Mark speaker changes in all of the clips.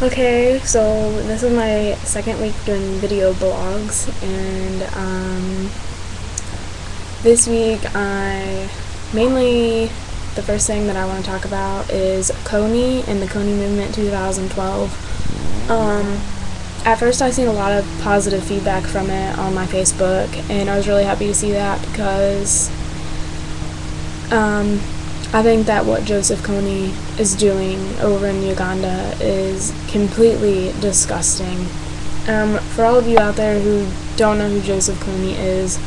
Speaker 1: Okay, so this is my second week doing video blogs, and this week the first thing that I want to talk about is Kony and the Kony movement 2012. At first I seen a lot of positive feedback from it on my Facebook, and I was really happy to see that because I think that what Joseph Kony is doing over in Uganda is completely disgusting. For all of you out there who don't know who Joseph Kony is,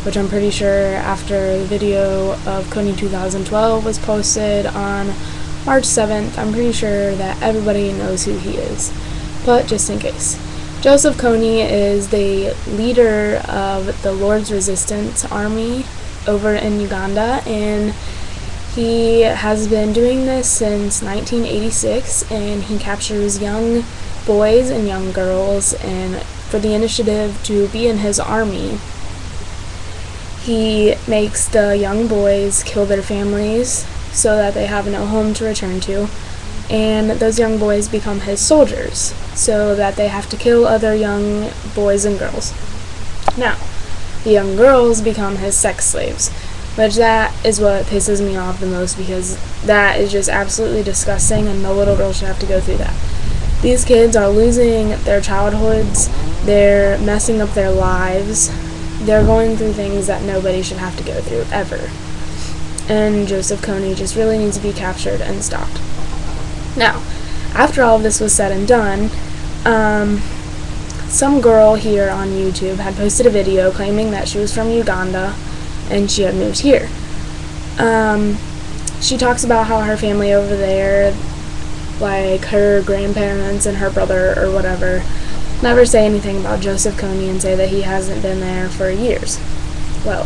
Speaker 1: which I'm pretty sure after the video of Kony 2012 was posted on March 7th, I'm pretty sure that everybody knows who he is. But just in case. Joseph Kony is the leader of the Lord's Resistance Army over in Uganda, and he has been doing this since 1986, and he captures young boys and young girls, and for the initiative to be in his army, he makes the young boys kill their families so that they have no home to return to, and those young boys become his soldiers so that they have to kill other young boys and girls. Now, the young girls become his sex slaves, which that is what pisses me off the most, because that is just absolutely disgusting, and no little girl should have to go through that. These kids are losing their childhoods, they're messing up their lives, they're going through things that nobody should have to go through, ever. And Joseph Kony just really needs to be captured and stopped. Now, after all of this was said and done, some girl here on YouTube had posted a video claiming that she was from Uganda and she had moved here. She talks about how her family over there, like her grandparents and her brother or whatever, never say anything about Joseph Kony and say that he hasn't been there for years. Well,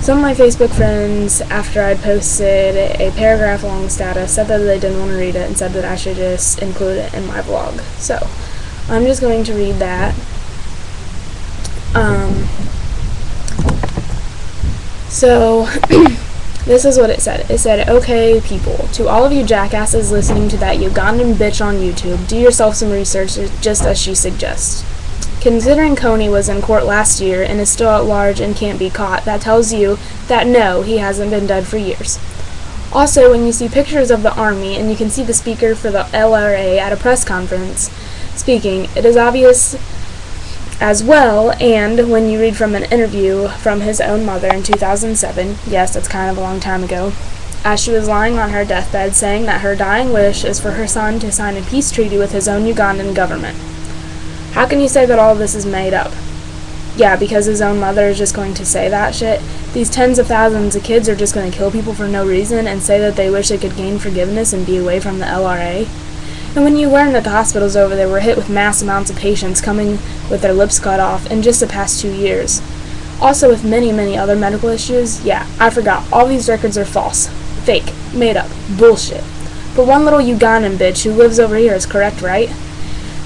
Speaker 1: some of my Facebook friends, after I'd posted a paragraph-long status, said that they didn't want to read it and said that I should just include it in my vlog. So, I'm just going to read that. So, this is what it said. It said, "Okay, people, to all of you jackasses listening to that Ugandan bitch on YouTube, do yourself some research just as she suggests. Considering Kony was in court last year and is still at large and can't be caught, that tells you that no, he hasn't been dead for years. Also, when you see pictures of the army and you can see the speaker for the LRA at a press conference speaking, it is obvious as well, and when you read from an interview from his own mother in 2007, yes, that's kind of a long time ago, as she was lying on her deathbed saying that her dying wish is for her son to sign a peace treaty with his own Ugandan government. How can you say that all of this is made up? Yeah, because his own mother is just going to say that shit. These tens of thousands of kids are just going to kill people for no reason and say that they wish they could gain forgiveness and be away from the LRA. And when you learn that the hospitals over there were hit with mass amounts of patients coming with their lips cut off in just the past 2 years. Also with many, many other medical issues, yeah, I forgot, all these records are false, fake, made up, bullshit. But one little Ugandan bitch who lives over here is correct, right?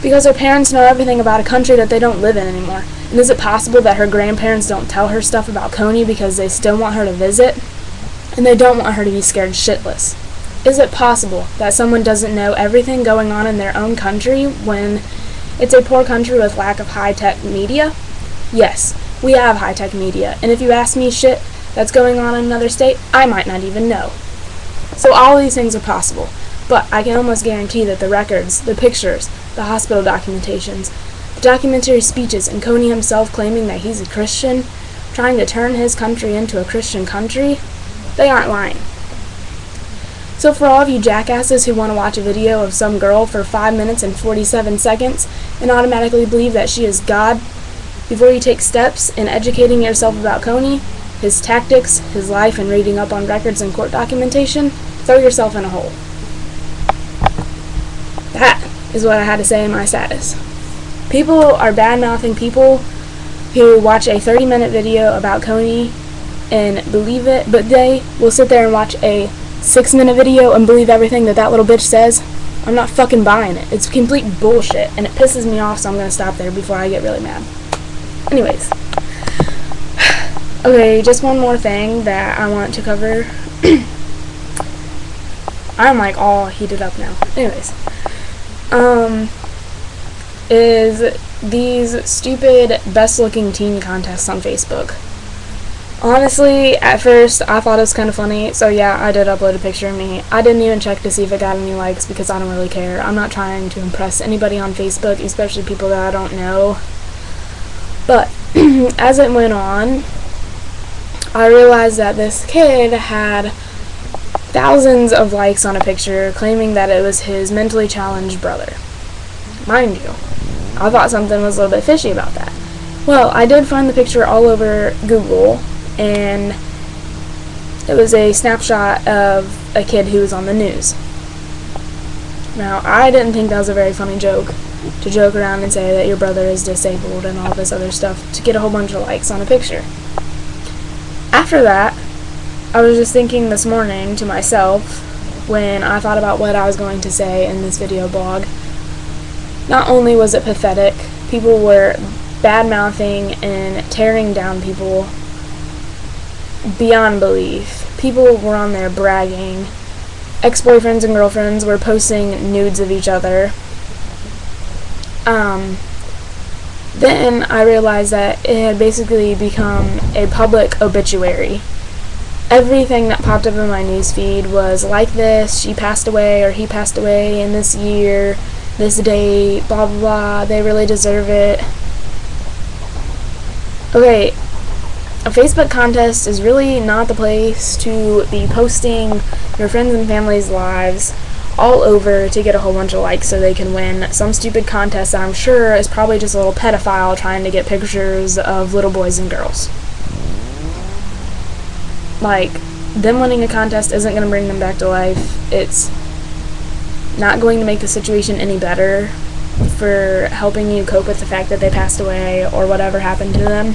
Speaker 1: Because her parents know everything about a country that they don't live in anymore. And is it possible that her grandparents don't tell her stuff about Kony because they still want her to visit? And they don't want her to be scared shitless? Is it possible that someone doesn't know everything going on in their own country when it's a poor country with lack of high-tech media? Yes, we have high-tech media, and if you ask me shit that's going on in another state, I might not even know. So all these things are possible, but I can almost guarantee that the records, the pictures, the hospital documentations, the documentary speeches, and Kony himself claiming that he's a Christian, trying to turn his country into a Christian country, they aren't lying. So for all of you jackasses who want to watch a video of some girl for 5 minutes and 47 seconds and automatically believe that she is God, before you take steps in educating yourself about Kony, his tactics, his life, and reading up on records and court documentation, throw yourself in a hole." That is what I had to say in my status. People are bad-mouthing people who watch a 30-minute video about Kony and believe it, but they will sit there and watch a 6-minute video and believe everything that that little bitch says. I'm not fucking buying it. It's complete bullshit, and it pisses me off, so I'm gonna stop there before I get really mad. Anyways. Okay, just one more thing that I want to cover. I'm like all heated up now. Anyways. is these stupid best-looking teen contests on Facebook. Honestly, at first, I thought it was kind of funny, so yeah, I did upload a picture of me. I didn't even check to see if it got any likes because I don't really care. I'm not trying to impress anybody on Facebook, especially people that I don't know. But, as it went on, I realized that this kid had thousands of likes on a picture claiming that it was his mentally challenged brother. Mind you, I thought something was a little bit fishy about that. Well, I did find the picture all over Google, and it was a snapshot of a kid who was on the news. Now, I didn't think that was a very funny joke, to joke around and say that your brother is disabled and all this other stuff to get a whole bunch of likes on a picture. After that, I was just thinking this morning to myself, when I thought about what I was going to say in this video blog, not only was it pathetic, people were bad-mouthing and tearing down people beyond belief. People were on there bragging. Ex-boyfriends and girlfriends were posting nudes of each other. Then I realized that it had basically become a public obituary. Everything that popped up in my newsfeed was like this: she passed away, or he passed away in this year, this date, blah blah blah, they really deserve it. Okay, a Facebook contest is really not the place to be posting your friends and family's lives all over to get a whole bunch of likes so they can win some stupid contest that I'm sure is probably just a little pedophile trying to get pictures of little boys and girls. Like, them winning a contest isn't going to bring them back to life. It's not going to make the situation any better for helping you cope with the fact that they passed away or whatever happened to them.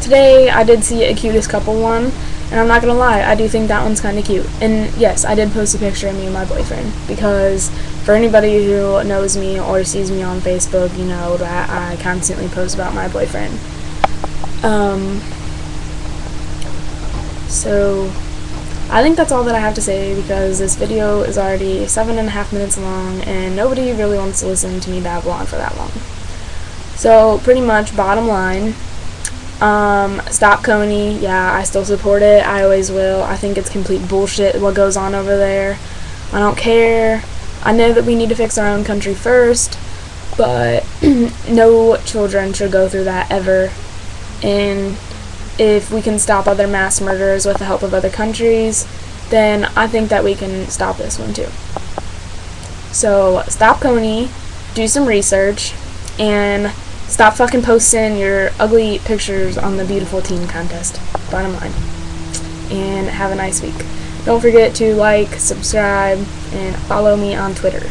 Speaker 1: Today I did see a cutest couple one, and I'm not gonna lie, I do think that one's kind of cute. And yes, I did post a picture of me and my boyfriend, because for anybody who knows me or sees me on Facebook, you know that I constantly post about my boyfriend. So I think that's all that I have to say, because this video is already 7.5 minutes long and nobody really wants to listen to me babble on for that long. So pretty much, bottom line, stop Kony. Yeah, I still support it. I always will. I think it's complete bullshit what goes on over there. I don't care. I know that we need to fix our own country first, but no children should go through that ever. And if we can stop other mass murders with the help of other countries, then I think that we can stop this one too. So stop Kony, do some research, and stop fucking posting your ugly pictures on the beautiful teen contest. Bottom line. And have a nice week. Don't forget to like, subscribe, and follow me on Twitter.